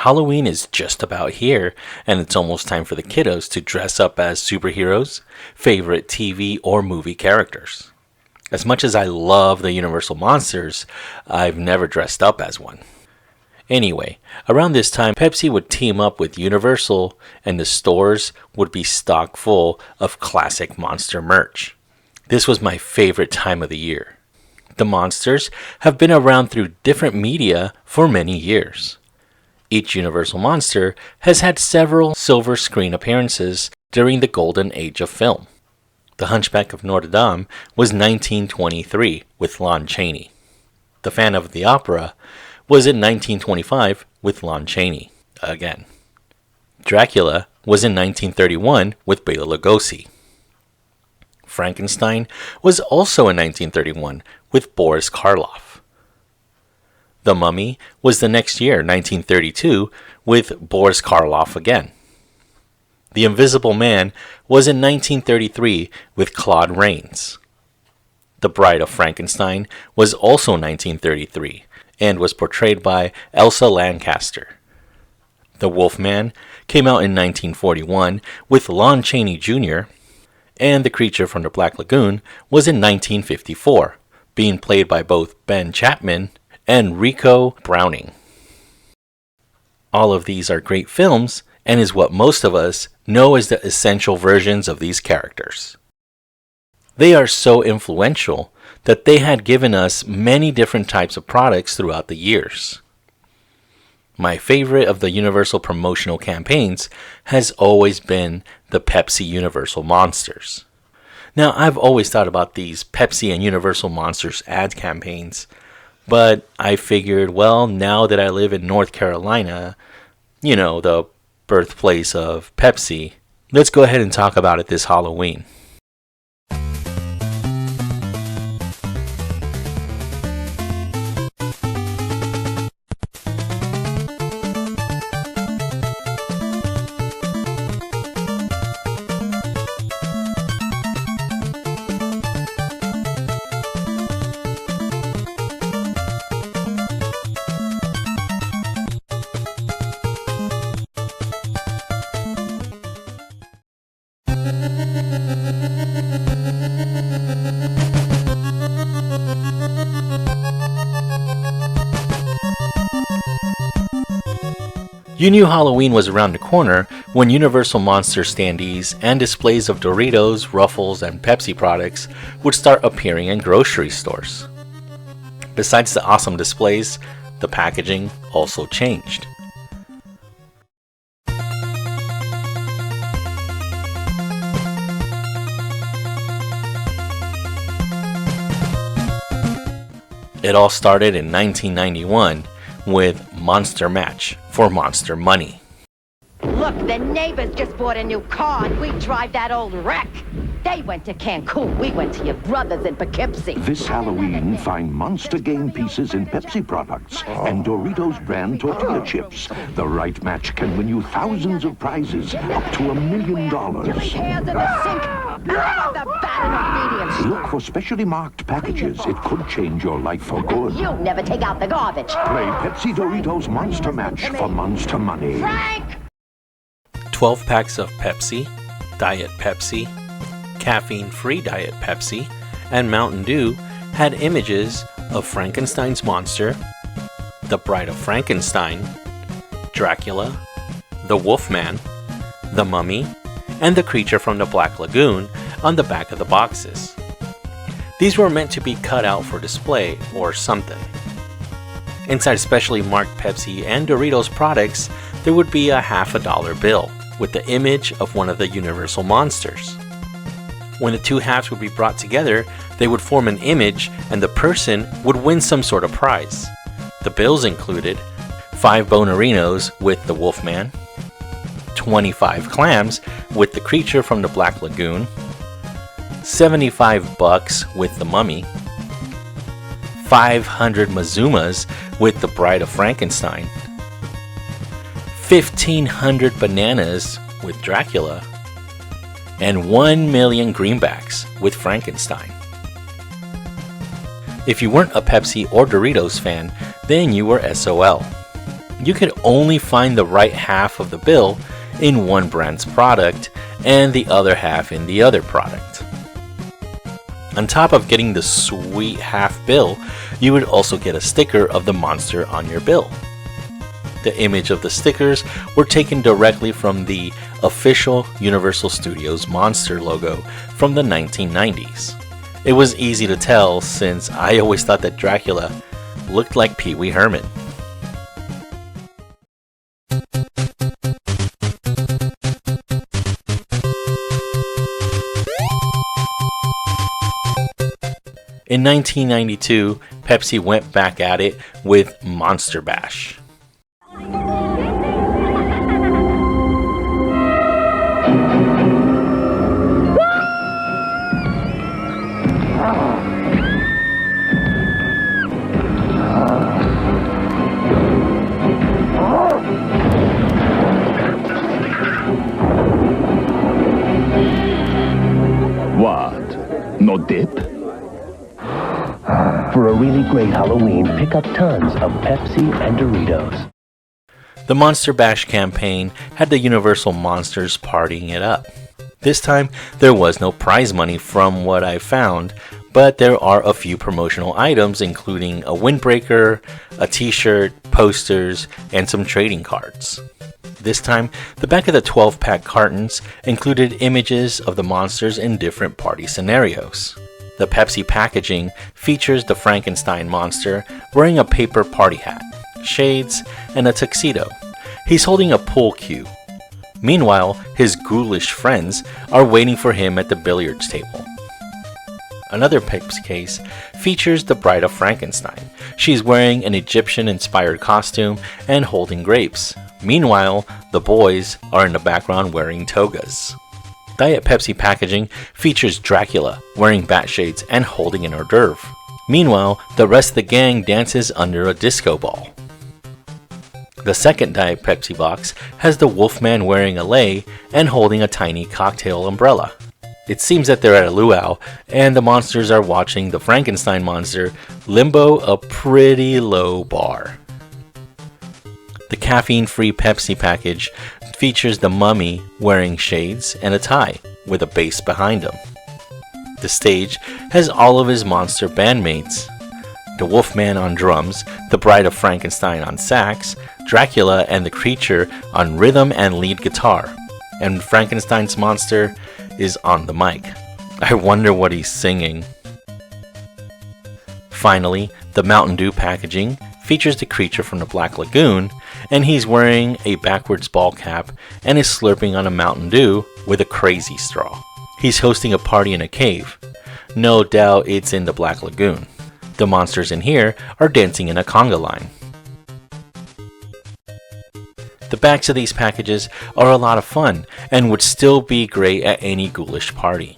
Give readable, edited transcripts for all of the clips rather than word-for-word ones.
Halloween is just about here, and it's almost time for the kiddos to dress up as superheroes, favorite TV or movie characters. As much as I love the Universal monsters, I've never dressed up as one. Anyway, around this time, Pepsi would team up with Universal, and the stores would be stock full of classic monster merch. This was my favorite time of the year. The monsters have been around through different media for many years. Each Universal monster has had several silver screen appearances during the golden age of film. The Hunchback of Notre Dame was 1923 with Lon Chaney. The Phantom of the Opera was in 1925 with Lon Chaney again. Dracula was in 1931 with Bela Lugosi. Frankenstein was also in 1931 with Boris Karloff. The Mummy was the next year, 1932, with Boris Karloff again. The Invisible Man was in 1933 with Claude Rains. The Bride of Frankenstein was also 1933 and was portrayed by Elsa Lanchester. The Wolfman came out in 1941 with Lon Chaney Jr., and The Creature from the Black Lagoon was in 1954, being played by both Ben Chapman and Rico Browning. All of these are great films and is what most of us know as the essential versions of these characters. They are so influential that they had given us many different types of products throughout the years. My favorite of the Universal promotional campaigns has always been the Pepsi Universal Monsters. Now, I've always thought about these Pepsi and Universal Monsters ad campaigns, but I figured, well, now that I live in North Carolina, the birthplace of Pepsi, let's go ahead and talk about it this Halloween. You knew Halloween was around the corner when Universal Monster standees and displays of Doritos, Ruffles, and Pepsi products would start appearing in grocery stores. Besides the awesome displays, the packaging also changed. It all started in 1991 with Monster Match for Monster Money. Look, the neighbors just bought a new car and we drive that old wreck. They went to Cancun, we went to your brothers in Poughkeepsie. This Halloween, find monster game pieces in Pepsi products and Doritos brand tortilla chips. The right match can win you thousands of prizes, up to $1 million. Your hands in the sink. The bad ingredients. Look for specially marked packages. It could change your life for good. You never take out the garbage. Play Pepsi Doritos Monster Match for monster money. Frank! 12 packs of Pepsi, Diet Pepsi, caffeine-free Diet Pepsi, and Mountain Dew had images of Frankenstein's monster, the Bride of Frankenstein, Dracula, the Wolfman, the Mummy, and the Creature from the Black Lagoon on the back of the boxes. These were meant to be cut out for display or something. Inside specially marked Pepsi and Doritos products, there would be a $50 bill with the image of one of the Universal monsters. When the two halves would be brought together, they would form an image and the person would win some sort of prize. The bills included 5 Bonarinos with the Wolfman, 25 clams with the Creature from the Black Lagoon, $75 with the Mummy, 500 Mazumas with the Bride of Frankenstein, 1,500 bananas with Dracula, and 1 million greenbacks with Frankenstein. If you weren't a Pepsi or Doritos fan, then you were SOL. You could only find the right half of the bill in one brand's product and the other half in the other product. On top of getting the sweet half bill, you would also get a sticker of the monster on your bill. The image of the stickers were taken directly from the official Universal Studios monster logo from the 1990s. It was easy to tell since I always thought that Dracula looked like Pee Wee Herman. In 1992, Pepsi went back at it with Monster Bash. What? No dip? For a really great Halloween, pick up tons of Pepsi and Doritos. The Monster Bash campaign had the Universal Monsters partying it up. This time, there was no prize money from what I found, but there are a few promotional items including a windbreaker, a t-shirt, posters, and some trading cards. This time, the back of the 12-pack cartons included images of the monsters in different party scenarios. The Pepsi packaging features the Frankenstein monster wearing a paper party hat, shades, and a tuxedo. He's holding a pool cue. Meanwhile, his ghoulish friends are waiting for him at the billiards table. Another Pepsi case features the Bride of Frankenstein. She's wearing an Egyptian-inspired costume and holding grapes. Meanwhile, the boys are in the background wearing togas. Diet Pepsi packaging features Dracula wearing bat shades and holding an hors d'oeuvre. Meanwhile, the rest of the gang dances under a disco ball. The second Diet Pepsi box has the Wolfman wearing a lei and holding a tiny cocktail umbrella. It seems that they're at a luau and the monsters are watching the Frankenstein monster limbo a pretty low bar. The caffeine-free Pepsi package features the mummy wearing shades and a tie with a bass behind him. The stage has all of his monster bandmates. The Wolfman on drums, the Bride of Frankenstein on sax, Dracula and the Creature on rhythm and lead guitar, and Frankenstein's monster is on the mic. I wonder what he's singing. Finally, the Mountain Dew packaging features the Creature from the Black Lagoon, and he's wearing a backwards ball cap and is slurping on a Mountain Dew with a crazy straw. He's hosting a party in a cave. No doubt it's in the Black Lagoon. The monsters in here are dancing in a conga line. The backs of these packages are a lot of fun and would still be great at any ghoulish party.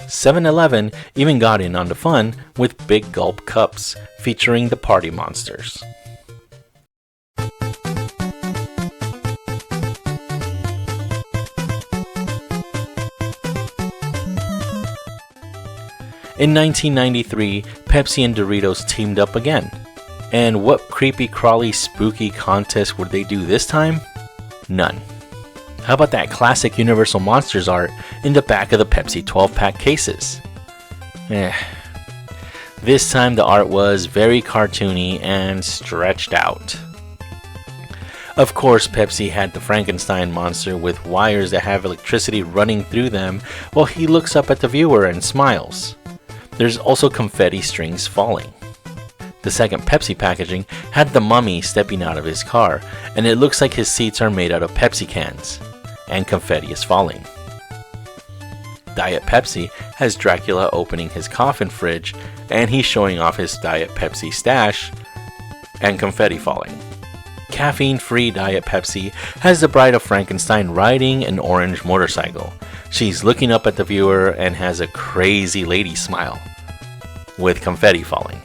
7-Eleven even got in on the fun with Big Gulp cups featuring the party monsters. In 1993, Pepsi and Doritos teamed up again. And what creepy crawly spooky contest would they do this time? None. How about that classic Universal Monsters art in the back of the Pepsi 12-pack cases? This time the art was very cartoony and stretched out. Of course, Pepsi had the Frankenstein monster with wires that have electricity running through them while he looks up at the viewer and smiles. There's also confetti strings falling. The second Pepsi packaging had the mummy stepping out of his car, and it looks like his seats are made out of Pepsi cans, and confetti is falling. Diet Pepsi has Dracula opening his coffin fridge, and he's showing off his Diet Pepsi stash, and confetti falling. Caffeine-free Diet Pepsi has the Bride of Frankenstein riding an orange motorcycle. She's looking up at the viewer and has a crazy lady smile, with confetti falling.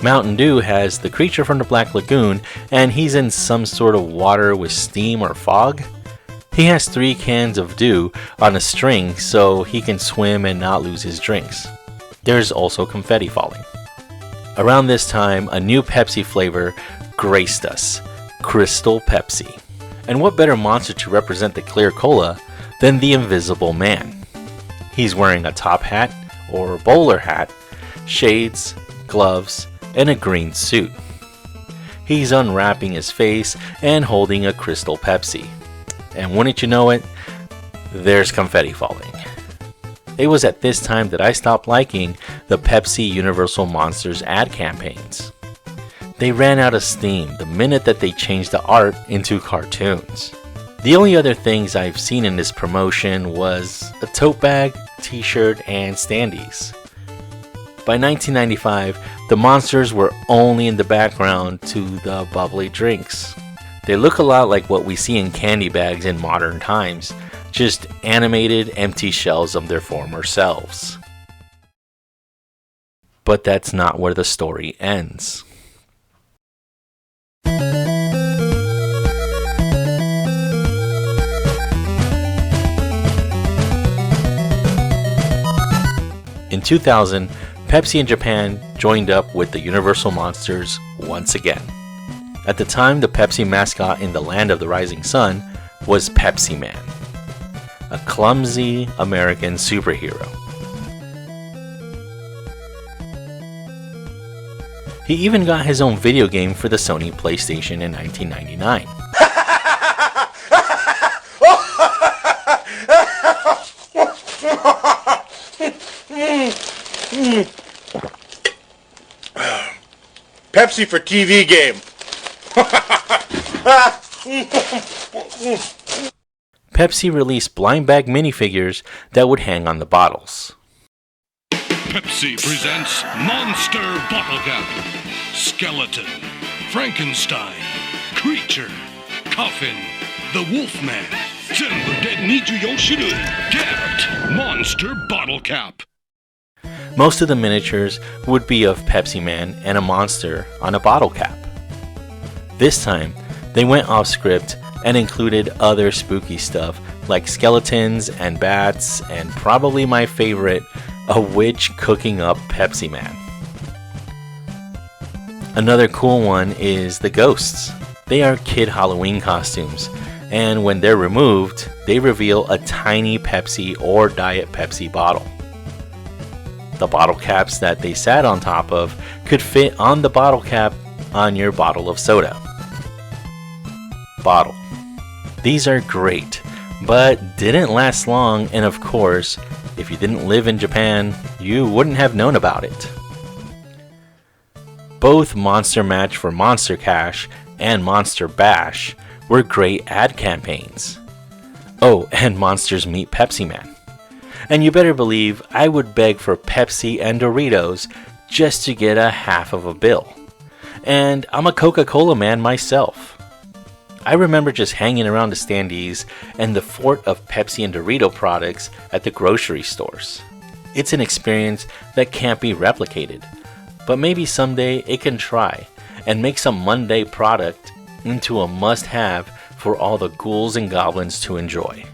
Mountain Dew has the Creature from the Black Lagoon, and he's in some sort of water with steam or fog. He has 3 cans of dew on a string so he can swim and not lose his drinks. There's also confetti falling. Around this time, a new Pepsi flavor, graced us, Crystal Pepsi. And what better monster to represent the clear cola than the Invisible Man? He's wearing a top hat, or bowler hat, shades, gloves, and a green suit. He's unwrapping his face and holding a Crystal Pepsi. And wouldn't you know it, there's confetti falling. It was at this time that I stopped liking the Pepsi Universal Monsters ad campaigns. They ran out of steam the minute that they changed the art into cartoons. The only other things I've seen in this promotion was a tote bag, t-shirt, and standees. By 1995, the monsters were only in the background to the bubbly drinks. They look a lot like what we see in candy bags in modern times, just animated empty shells of their former selves. But that's not where the story ends. In 2000, Pepsi in Japan joined up with the Universal Monsters once again. At the time, the Pepsi mascot in the land of the rising sun was Pepsi Man, a clumsy American superhero. He even got his own video game for the Sony PlayStation in 1999. Pepsi for TV game. Pepsi released blind bag minifigures that would hang on the bottles. Pepsi presents Monster Bottle Cap. Skeleton, Frankenstein, Creature, Coffin, the Wolfman. 全部で24種類 Get Monster Bottle Cap. Most of the miniatures would be of Pepsi Man and a monster on a bottle cap. This time, they went off script and included other spooky stuff like skeletons and bats, and probably my favorite, a witch cooking up Pepsi Man. Another cool one is the ghosts. They are kid Halloween costumes, and when they're removed, they reveal a tiny Pepsi or Diet Pepsi bottle. The bottle caps that they sat on top of could fit on the bottle cap on your bottle of soda. Bottle. These are great, but didn't last long, and of course, if you didn't live in Japan, you wouldn't have known about it. Both Monster Match for Monster Cash and Monster Bash were great ad campaigns. Oh, and Monsters Meet Pepsi Man. And you better believe I would beg for Pepsi and Doritos just to get a half of a bill. And I'm a Coca-Cola man myself. I remember just hanging around the standees and the fort of Pepsi and Dorito products at the grocery stores. It's an experience that can't be replicated, but maybe someday it can try and make some Monday product into a must-have for all the ghouls and goblins to enjoy.